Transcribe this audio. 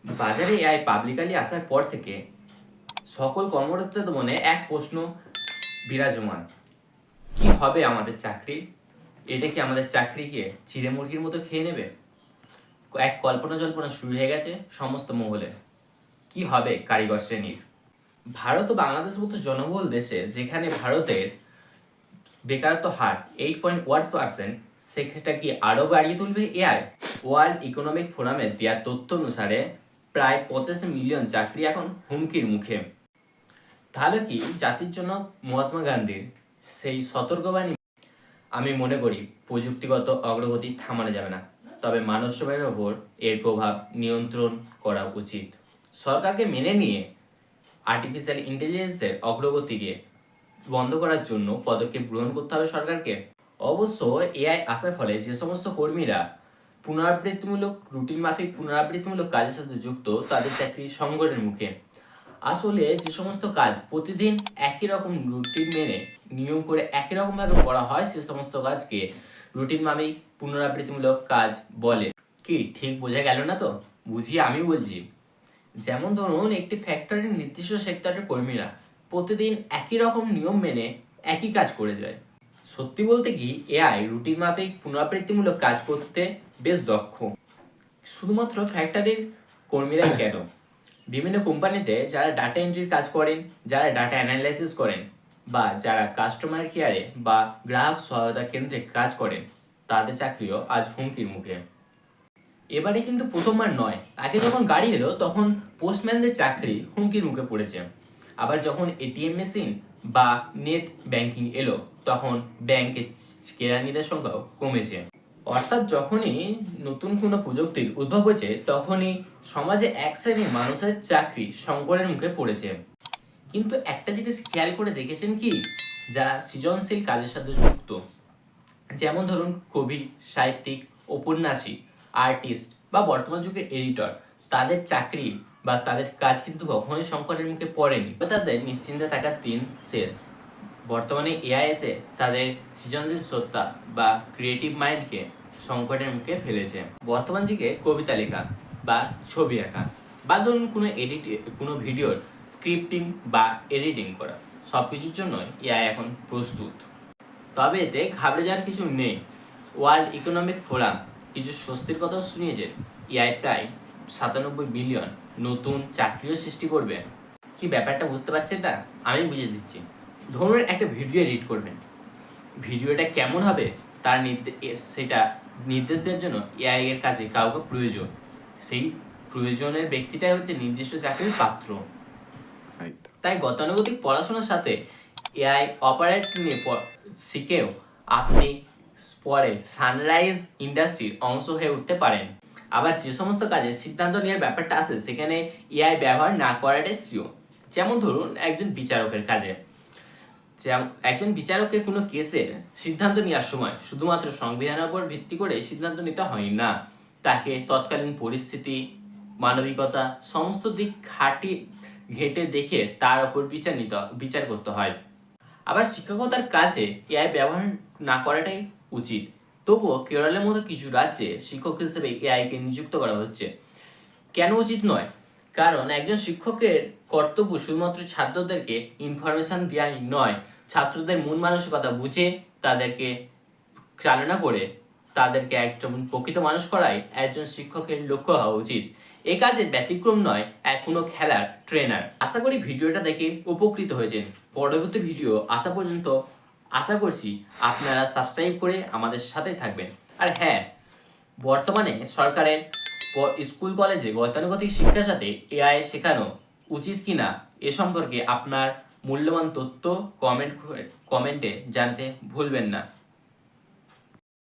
বাজারে AI publicly আসার পর থেকে সকল কর্মরতদের মনে এক প্রশ্ন বিরাজমান, কি হবে আমাদের চাকরি? এটা কি আমাদের চাকরিকে চিড়ে মুরগির মতো খেয়ে নেবে? এক কল্পনা জল্পনা শুরু হয়ে গেছে সমস্ত মহলে। কি হবে কারিগর শ্রেণীর? ভারত ও বাংলাদেশ মতো জনবহুল দেশে, যেখানে ভারতের বেকারত্ব হার 8.1%, সেটা কি আরও বাড়িয়ে তুলবে এআই? ওয়ার্ল্ড ইকোনমিক ফোরামের দেওয়া তথ্য অনুসারে প্রায় 85 মিলিয়ন চাকরি এখন হুমকির মুখে। তাহলে কি জাতির জন্য মহাত্মা গান্ধীর সেই সতর্কবাণী? আমি মনে করি প্রযুক্তিগত অগ্রগতি থামানো যাবে না, তবে মানব সেবার ওপর এর প্রভাব নিয়ন্ত্রণ করা উচিত। সরকারকে মেনে নিয়ে আর্টিফিশিয়াল ইন্টেলিজেন্সের অগ্রগতিকে বন্ধ করার জন্য পদক্ষেপ গ্রহণ করতে হবে সরকারকে। অবশ্য এআই আসার ফলে যে সমস্ত কর্মীরা রুটিন মাফিক পুনরাবৃত্তিমূলক কাজের সাথে যুক্ত, তাদের চাকরি সংকটের মুখে। আসলে যে সমস্ত কাজ প্রতিদিন একই রকম রুটিন মেনে নিয়ম করে একই রকমভাবে করা হয়, সে সমস্ত কাজকে রুটিন মাফিক পুনরাবৃত্তিমূলক কাজ বলে। কি ঠিক বোঝা গেল না তো? বুঝিয়ে আমি বলছি। যেমন ধরুন, একটি ফ্যাক্টরির নির্দিষ্ট সেক্টরের কর্মীরা প্রতিদিন একই রকম নিয়ম মেনে একই কাজ করে যায়। সত্যি বলতে কি, এআই রুটিন মাফিক পুনরাবৃত্তিমূলক কাজ করতে বেশ দক্ষ। শুধুমাত্র ফ্যাক্টরির কর্মীরাই কেন, বিভিন্ন কোম্পানিতে যারা ডাটা এন্ট্রির কাজ করেন, যারা ডাটা অ্যানালাইসিস করেন, বা যারা কাস্টমার কেয়ারে বা গ্রাহক সহায়তা কেন্দ্রে কাজ করেন, তাদের চাকরিও আজ হুমকির মুখে। এবারে কিন্তু প্রথমবার নয়, আগে যখন গাড়ি এলো তখন পোস্টম্যানদের চাকরি হুমকির মুখে পড়েছে। আবার যখন এটিএম মেশিন বা নেট ব্যাংকিং এলো, তখন ব্যাংকের কেরানিদের সংখ্যাও কমেছে। অর্থাৎ যখনই নতুন কোনো প্রযুক্তির উদ্ভব হয়েছে, তখনই সমাজে এক শ্রেণীর মানুষের চাকরি সংকটের মুখে পড়েছে। কিন্তু একটা জিনিস খেয়াল করে দেখেছেন কি, যারা সৃজনশীল কাজের সাথে যুক্ত, যেমন ধরুন কবি, সাহিত্যিক, ঔপন্যাসিক, আর্টিস্ট বা বর্তমান যুগের এডিটর, তাদের চাকরি বা তাদের কাজ কিন্তু কখনোই সংকটের মুখে পড়েনি। তাদের নিশ্চিন্তে থাকার দিন শেষ। বর্তমানে এআই এসে তাদের সৃজনশীল সত্তা বা ক্রিয়েটিভ মাইন্ডকে সংকটের মুখে ফেলেছে। বর্তমান যুগে কবিতা লেখা বা ছবি আঁকা বা ধরুন কোনো ভিডিওর স্ক্রিপ্টিং বা এডিটিং করা, সব কিছুর জন্যই এআই এখন প্রস্তুত। তবে এতে ঘাবড়ে যাওয়ার কিছু নেই। ওয়ার্ল্ড ইকোনমিক ফোরাম কিছু স্বস্তির কথাও শুনিয়েছে। এআই প্রায় 97 বিলিয়ন নতুন চাকরিও সৃষ্টি করবে। কি ব্যাপারটা বুঝতে পারছেন না? আমি বুঝিয়ে দিচ্ছি। ধরুন একটা ভিডিও এডিট করবেন, ভিডিওটা কেমন হবে তার সেটা নির্দেশ দেওয়ার জন্য এআই এর কাছে কাউকে প্রয়োজন। সেই প্রয়োজনের ব্যক্তিটাই হচ্ছে নির্দিষ্ট চাকরির পাত্র। তাই গতানুগতিক পড়াশোনার সাথে এআই অপারেট নিয়ে শিখেও আপনি পরে সানরাইজ ইন্ডাস্ট্রির অংশ হয়ে উঠতে পারেন। আবার যে সমস্ত কাজে সিদ্ধান্ত নেওয়ার ব্যাপারটা আসে, সেখানে এআই ব্যবহার না করাটাই শ্রেয়। যেমন ধরুন একজন বিচারকের কাজে, একজন বিচারককে কোনো কেসের সিদ্ধান্ত নেওয়ার সময় শুধুমাত্র সংবিধানের উপর ভিত্তি করে সিদ্ধান্ত নিতে হয় না, তাকে তৎকালীন পরিস্থিতি, মানবিকতা সমস্ত দিক ঘেটে দেখে তার উপর বিচার করতে হয়। আবার শিক্ষকতার কাজে এআই ব্যবহার না করাটাই উচিত। তবুও কেরলের মতো কিছু রাজ্যে শিক্ষক হিসেবে এআইকে নিযুক্ত করা হচ্ছে। কেন উচিত নয়? কারণ একজন শিক্ষকের কর্তব্য শুধুমাত্র ছাত্রদেরকে ইনফরমেশন দেওয়াই নয়, ছাত্রদের মন মানসিকতা বুঝে তাদেরকে চালনা করে তাদেরকে একজন প্রকৃত মানুষ করাই একজন শিক্ষকের লক্ষ্য হওয়া উচিত। এ কাজের ব্যতিক্রম নয় কোনো খেলার ট্রেনার। আশা করি ভিডিওটা দেখে উপকৃত হয়েছেন। পরবর্তী ভিডিও আসা পর্যন্ত আশা করছি আপনারা সাবস্ক্রাইব করে আমাদের সাথে থাকবেন। আর হ্যাঁ, বর্তমানে সরকারের স্কুল কলেজে গতানুগতিক শিক্ষার সাথে এআই শেখানো উচিত কিনা এ সম্পর্কে আপনার মূল্যবান তথ্য কমেন্টে জানাতে ভুলবেন না।